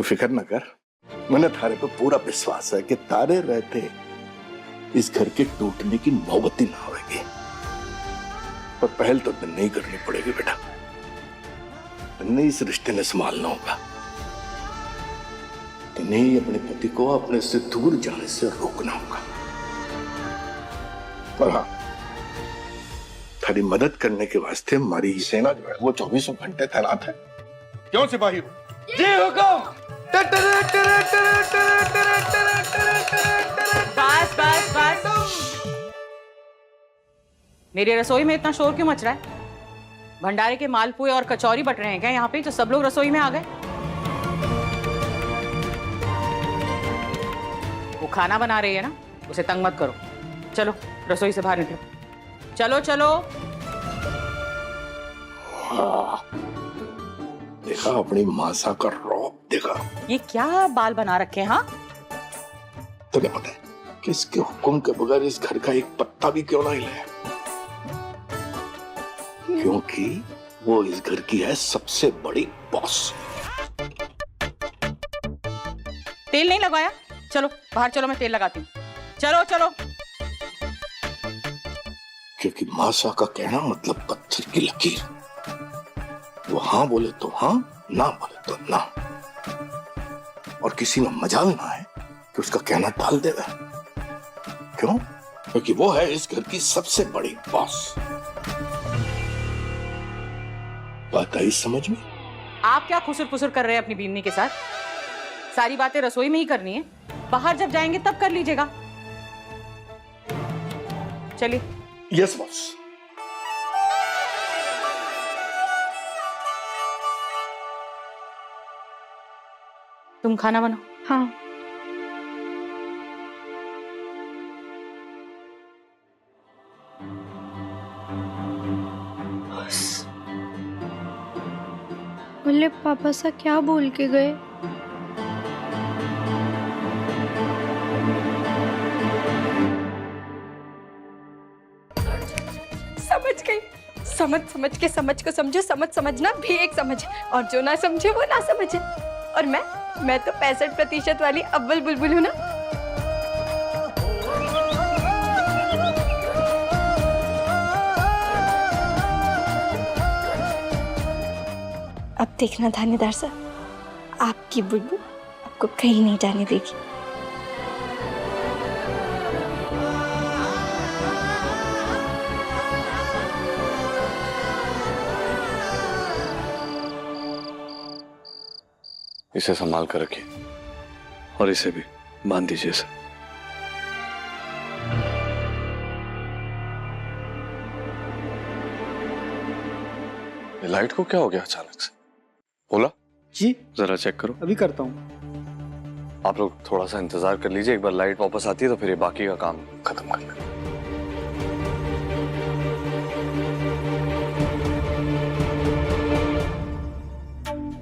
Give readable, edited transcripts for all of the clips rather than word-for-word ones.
फिक्र न कर, मैंने थारे पे पूरा विश्वास है कि तारे रहते इस घर के टूटने की नौबत ही ना होगी। पर पहल तो तन्ने ही करनी पड़ेगी बेटा, तन्ने इस रिश्ते ने संभालना होगा। तन्ने ही अपने पति को अपने से दूर जाने से रोकना होगा। पर हाँ, थारी मदद करने के वास्ते हमारी सेना जो है वो 24 घंटे तैनात है। क्यों सिपाही? जी हुकुम। बस बस बस, मेरी रसोई में इतना शोर क्यों मच रहा है? भंडारे के मालपुए और कचौरी बट रहे हैं क्या यहाँ पे, तो सब लोग रसोई में आ गए? वो खाना बना रही है ना, उसे तंग मत करो। चलो रसोई से बाहर निकलो, चलो चलो। देखा अपनी मासा का रौब देखा। ये क्या बाल बना रखे हैं? हाँ, तुम्हें पता है कि इसके हुक्म के बगैर इस घर का एक पत्ता भी क्यों ना हिले? क्योंकि वो इस घर की है सबसे बड़ी बॉस। तेल नहीं लगाया? चलो बाहर चलो, मैं तेल लगाती हूँ। चलो चलो। क्योंकि मासा का कहना मतलब पत्थर की लकीर। वो हाँ बोले तो हाँ, ना बोले तो ना। और किसी में मजाल ना है कि उसका कहना टाल देगा। क्यों? क्योंकि वो है इस घर की सबसे बड़ी बॉस। बात आई समझ में? आप क्या खुसर फुसर कर रहे हैं अपनी बीवी के साथ? सारी बातें रसोई में ही करनी है, बाहर जब जाएंगे तब कर लीजिएगा। चलिए। Yes boss. तुम खाना बनाओ। हाँ। बोले पापा सा क्या बोल के गए? समझ गई। समझ के समझ को समझो, समझना भी एक समझ है, और जो ना समझे वो ना समझे। और मैं तो 65% वाली अव्वल बुलबुल हूं ना। अब देखना थानेदार साहब, आपकी बुलबुल आपको कहीं नहीं जाने देगी। इसे संभाल कर रखिए और इसे भी बांध दीजिए इसे। ये लाइट को क्या हो गया अचानक से? बोला जी जरा चेक करो। अभी करता हूँ। आप लोग थोड़ा सा इंतजार कर लीजिए, एक बार लाइट वापस आती है तो फिर ये बाकी का काम खत्म कर लेंगे।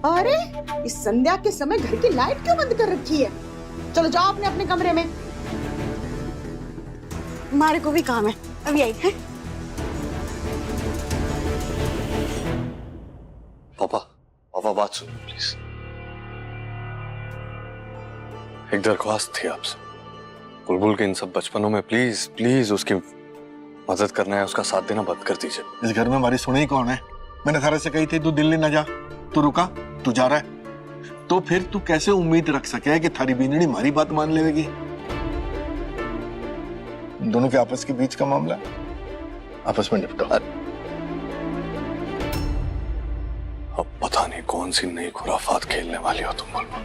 अरे इस संध्या के समय घर की लाइट क्यों बंद कर रखी है? चलो जाओ अपने अपने कमरे में, हमारे को भी काम है। अभी आई है। पापा बात सुनो प्लीज। एक दरख्वास्त थी आपसे, बुलबुल के इन सब बचपनों में प्लीज प्लीज उसकी मदद करना है, उसका साथ देना बंद कर दीजिए। इस घर में हमारी सुनी ही कौन है? मैंने थारे से कही थी तू दिल्ली न जा, तू रुका, तू जा रहा है, तो फिर तू कैसे उम्मीद रख सके कि थारी बीनड़ी हमारी बात मान लेगी? दोनों के आपस के बीच का मामला, आपस में निपटाओ। अब पता नहीं कौन सी नई खुराफात खेलने वाली हो तुम बुलबुल।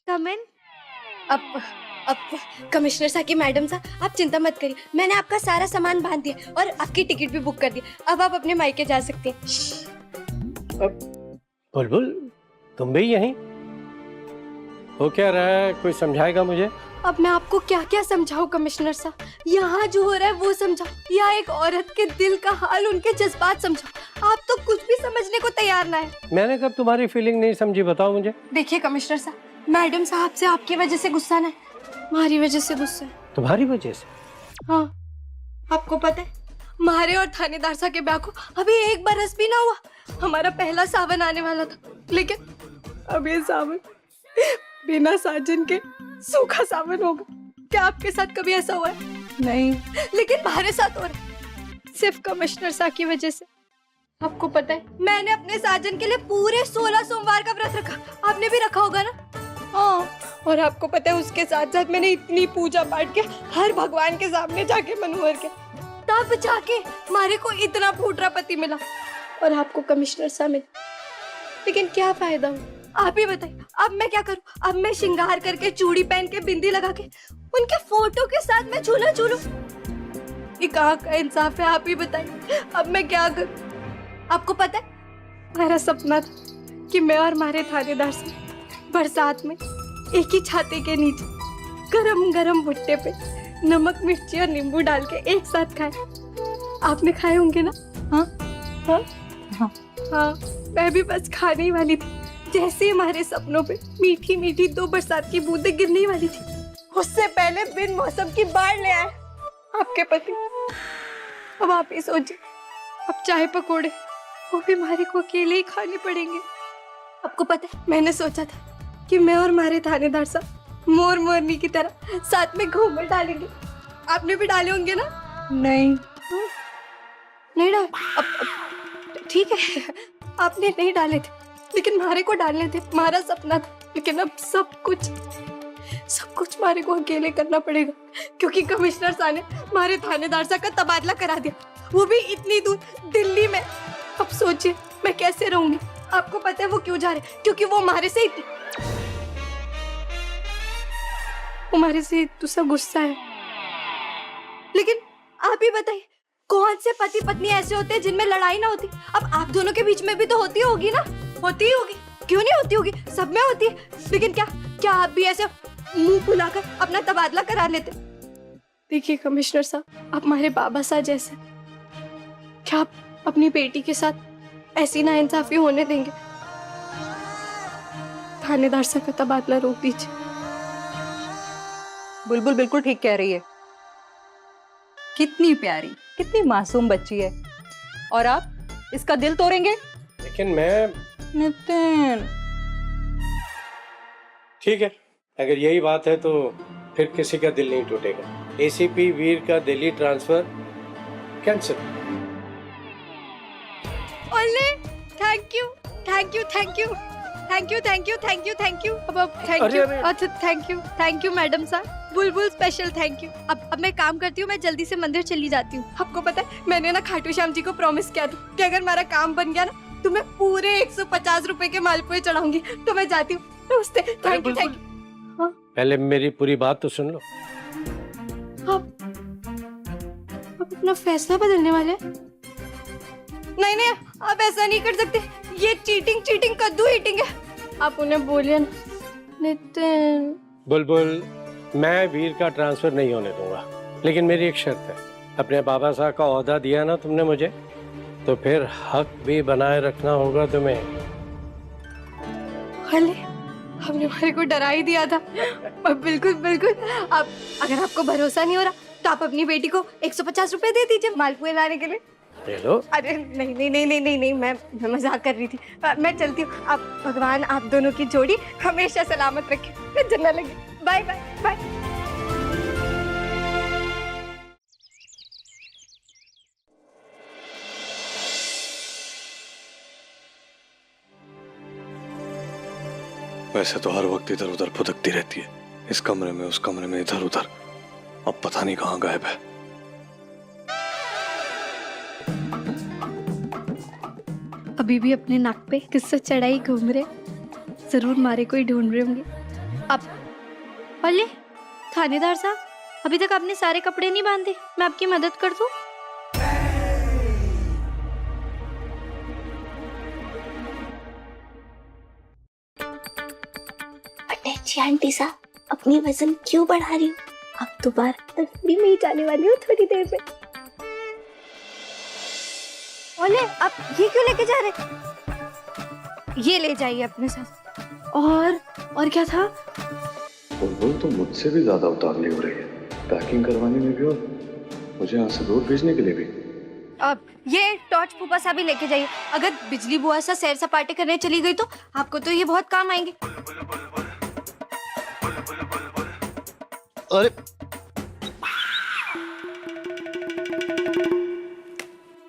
कम इन। अब कमिश्नर साहब की मैडम साहब, आप चिंता मत करिए, मैंने आपका सारा सामान बांध दिया और आपकी टिकट भी बुक कर दी। अब आप अपने मायके जा सकते हैं। बुलबुल तुम भी यहीं हो? क्या रहा है, कोई समझाएगा मुझे? अब मैं आपको क्या क्या समझाऊं कमिश्नर साहब? यहाँ जो हो रहा है वो समझाओ, या एक औरत के दिल का हाल, उनके जज्बात समझाओ। आप तो कुछ भी समझने को तैयार ना है। मैंने कब तुम्हारी फीलिंग नहीं समझी, बताओ मुझे। देखिए कमिश्नर साहब, मैडम साहब से आपकी वजह से गुस्सा ना है, हमारी वजह से गुस्सा है। तुम्हारी वजह से? हाँ, आपको पता है मारे और थानेदार साहब के ब्याह को अभी 1 बरस भी ना हुआ। हमारा पहला सावन आने वाला था, लेकिन अब ये सावन बिना साजन के सूखा सावन होगा। क्या आपके साथ कभी ऐसा हुआ है? नहीं। लेकिन हमारे साथ हो रहा है, सिर्फ कमिश्नर साहब की वजह से। आपको पता है मैंने अपने साजन के लिए पूरे 16 सोमवार का व्रत रखा, आपने भी रखा होगा ना? हाँ, और आपको पता है उसके साथ साथ मैंने इतनी पूजा पाठ किया, हर भगवान के सामने जाके मनोहर के, तब जाके मारे को इतना फूटरा पति मिला और आपको कमिश्नर साहब मिला। लेकिन क्या फायदा हुआ? आप ही बताइए, अब मैं क्या करूं? अब मैं श्रृंगार करके, चूड़ी पहन के, बिंदी लगा के उनके फोटो के साथ मैं झूला झूलूं? ये कहाँ का इंसाफ है? आप ही बताइए, अब मैं क्या करूं? आपको पता है मेरा सपना था कि मैं और हमारे थानेदार से बरसात में एक ही छाते के नीचे गरम गरम भुट्टे पे नमक, मिर्ची और नींबू डाल के एक साथ खाए। आपने खाए होंगे ना? हाँ हाँ हाँ हाँ, मैं भी बस खाने ही वाली थी, जैसे हमारे सपनों पे मीठी मीठी 2 बरसात की बूंदें गिरने वाली थी, उससे पहले बिन मौसम की बाढ़ ले आए आपके पति। अब आप ही सोचिए, अब चाय पकोड़े वो भी हमारे को अकेले ही खाने पड़ेंगे। आपको पता है मैंने सोचा था कि मैं और हमारे थानेदार साहब मोर मोरनी की तरह साथ में घूमर डालेंगे। आपने भी डाले होंगे ना? नहीं। नहीं डाल? अब ठीक है, आपने नहीं डाले थे, लेकिन मारे को डालने थे, हमारा सपना था। लेकिन अब सब कुछ मारे को अकेले करना पड़ेगा, क्योंकि कमिश्नर साहब ने हमारे थानेदार साहब का तबादला करा दिया, वो भी इतनी दूर दिल्ली में। अब सोचिए मैं कैसे रहूंगी। आपको पता है वो क्यों जा रहे? क्योंकि वो हमारे से दूसरा गुस्सा है। लेकिन आप ही बताइए, कौन से पति पत्नी ऐसे होते हैं जिनमें लड़ाई ना होती? अब आप दोनों के बीच में भी तो होती होगी ना? होती ही होगी, क्यों नहीं होती होगी? सब में होती है। लेकिन क्या आप भी ऐसे मुंह फुलाकर अपना तबादला करा लेते? देखिए कमिश्नर साहब, आप हमारे बाबा साहब जैसे, क्या आप अपनी बेटी के साथ ऐसी नाइंसाफी होने देंगे? थानेदार साहब का तबादला रोक दीजिए। बुलबुल बिल्कुल ठीक कह रही है। कितनी प्यारी, कितनी मासूम बच्ची है, और आप इसका दिल तोड़ेंगे? लेकिन मैं नितिन, ठीक है, अगर यही बात है तो फिर किसी का दिल नहीं टूटेगा। एसीपी वीर का दिल्ली ट्रांसफर कैंसिल। ओले, thank you thank you thank you thank you thank you thank you thank you thank you. अच्छा थैंक यू मैडम साहब, बुलबुल स्पेशल थैंक यू। अब मैं काम करती हूँ, मैं जल्दी से मंदिर चली जाती हूँ। आपको पता है मैंने ना खाटू श्याम जी को प्रॉमिस किया था कि अगर मेरा काम बन गया ना तो मैं पूरे 150 रुपए के मालपुए चढ़ाऊंगी। तो मैं जाती हूँ, नमस्ते। Thank you. पहले मेरी पूरी बात तो सुन लो। आप अपना फैसला बदलने वाले? नहीं, आप ऐसा नहीं कर सकते, ये चीटिंग कद्दू ईटिंग है। आप उन्हें बोलिए ना। नितिन, बुलबुल, मैं वीर का ट्रांसफर नहीं होने दूंगा, लेकिन मेरी एक शर्त है। अपने बाबा साहब का ओहदा दिया ना तुमने मुझे, तो फिर हक भी बनाए रखना होगा तुम्हें। अरे हमने हमारे को डरा ही दिया था। बिल्कुल। आप, अगर आपको भरोसा नहीं हो रहा तो आप अपनी बेटी को 150 रुपए दे दीजिए मालपुए लाने के लिए। ले लो। अरे नहीं, मैं मजाक कर रही थी। मैं चलती हूँ। आप भगवान आप दोनों की जोड़ी हमेशा सलामत रखे, नजर न लगे। Bye bye bye. वैसे तो हर वक्त इधर उधर फुदकती रहती है, इस कमरे में उस कमरे में इधर उधर। अब पता नहीं कहाँ गायब है। अभी भी अपने नाक पे किससे चढ़ाई घूम रहे, जरूर मारे को ही ढूंढ रहे होंगे। अब अले थानेदार साहब, अभी तक आपने सारे कपड़े नहीं बांधे, मैं आपकी मदद कर दूं? अच्छी आंटी साहब, अपनी वजन क्यों बढ़ा रही हो? अब दोबारा भी मैं जाने वाली हूँ थोड़ी देर में। ओले, आप ये क्यों लेके जा रहे? ये ले जाइए अपने साथ। और क्या था? बुलबुल तो मुझसे भी ज्यादा उतावली हो रही है, पैकिंग करवाने में भी और मुझे यहाँ से दूर भेजने के लिए भी। अब ये टॉर्च फूफा सा भी लेके जाइए। अगर बिजली बुआ सा सैर सपाटे करने चली गई तो आपको तो ये बहुत काम आएंगे। अरे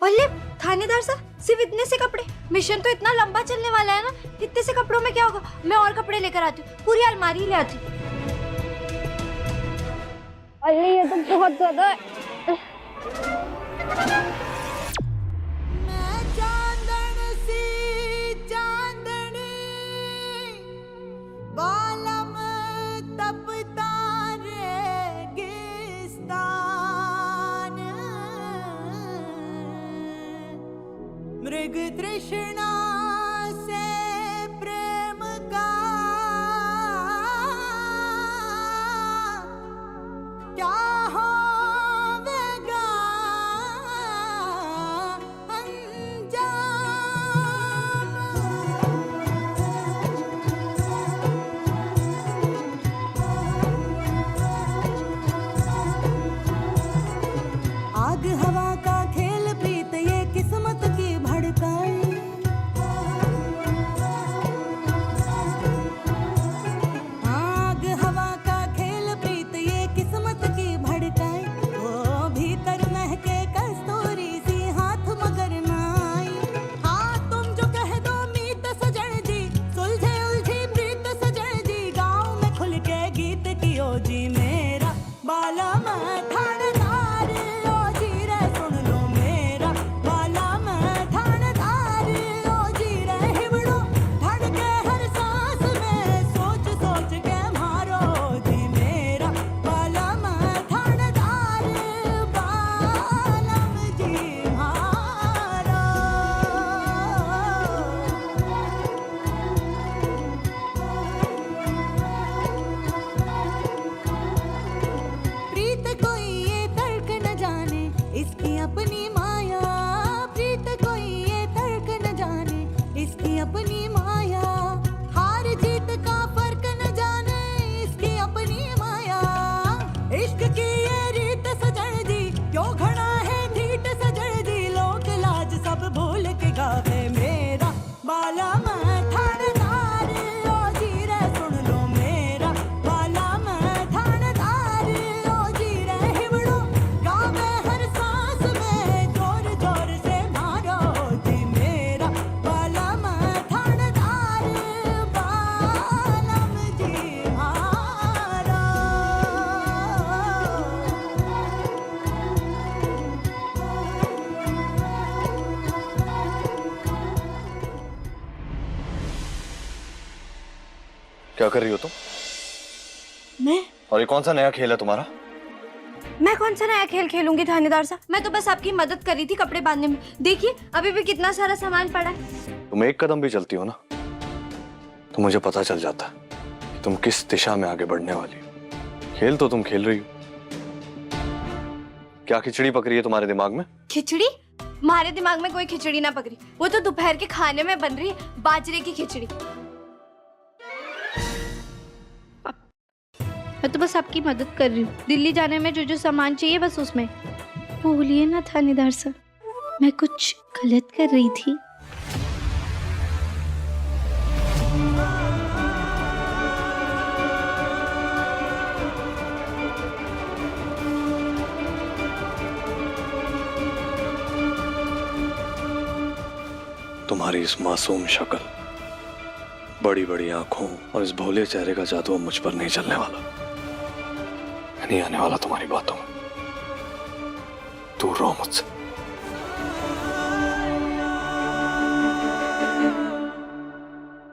बोले थानेदार साहब, सिर्फ इतने से कपड़े? मिशन तो इतना लंबा चलने वाला है ना, इतने से कपड़ों में क्या होगा? मैं और कपड़े लेकर आती हूँ, पूरी अलमारी ले आती हूँ। अरे ये तो बहुत ज्यादा है। मृग तृष्णा से प्रेम का क्या होवेगा अंजाम। आग हवा का खेल प्रीत ये किस्मत की भड़काई। आग हवा का खेल प्रीत ये किस्मत की भड़काई। वो भीतर महके कस्तूरी सी हाथ मगर ना आई। हाँ तुम जो कह दो मीत सजन जी, सुलझे उलझी प्रीत सजन जी। गाँव में खुल के गीत कियो जी मेरा बाला मैं थानेदार ओ जी रे सुन लो मेरा बाला मैं थानेदार ओ जी रे हिबड़ो धड़के हर सांस में सोच सोच के मारो जी मेरा बाला मैं थानेदार बालम जी मारो। प्रीत कोई ये तर्क न जाने इसकी अपनी माया। प्रीत कोई ये तर्क न जाने इसकी अपनी माया। हार जीत का फर्क न जाने इसकी अपनी माया। इश्क की ये रीत सजन जी क्यों घड़ा है ढीठ सजन जी। लोक लाज सब भूल के गावे मेरा बाला मैं थानेदार ओ जी रे सुन लो मेरा बाला मैं थानेदार ओ जी रे हिबड़ो गावे हर सांस में जोर जोर से मारो जी मेरा बाला मैं थानेदार बालम जी मारो। क्या कर रही हो तुम? मैं और ये कौन सा नया खेल है तुम्हारा? मैं कौन सा नया खेल खेलूंगी थानेदार साहब? मैं तो बस आपकी मदद कर रही थी कपड़े बांधने में। देखिए अभी भी कितना सारा सामान पड़ा है। तुम एक कदम भी चलती हो ना तो मुझे पता चल जाता है कि तुम किस दिशा में आगे बढ़ने वाली हो। खेल तो तुम खेल रही हो, क्या खिचड़ी पक रही है तुम्हारे दिमाग में? खिचड़ी? हमारे दिमाग में कोई खिचड़ी ना पकड़ी, वो तो दोपहर के खाने में बन रही है बाजरे की खिचड़ी। मैं तो बस आपकी मदद कर रही हूँ, दिल्ली जाने में जो जो सामान चाहिए बस उसमें। बोलिए ना थानेदार साहब, मैं कुछ गलत कर रही थी? तुम्हारी इस मासूम शक्ल, बड़ी बड़ी आंखों और इस भोले चेहरे का जादू अब मुझ पर नहीं चलने वाला। मैं नहीं आने वाला तुम्हारी बातों में। दूर रहो मुझसे।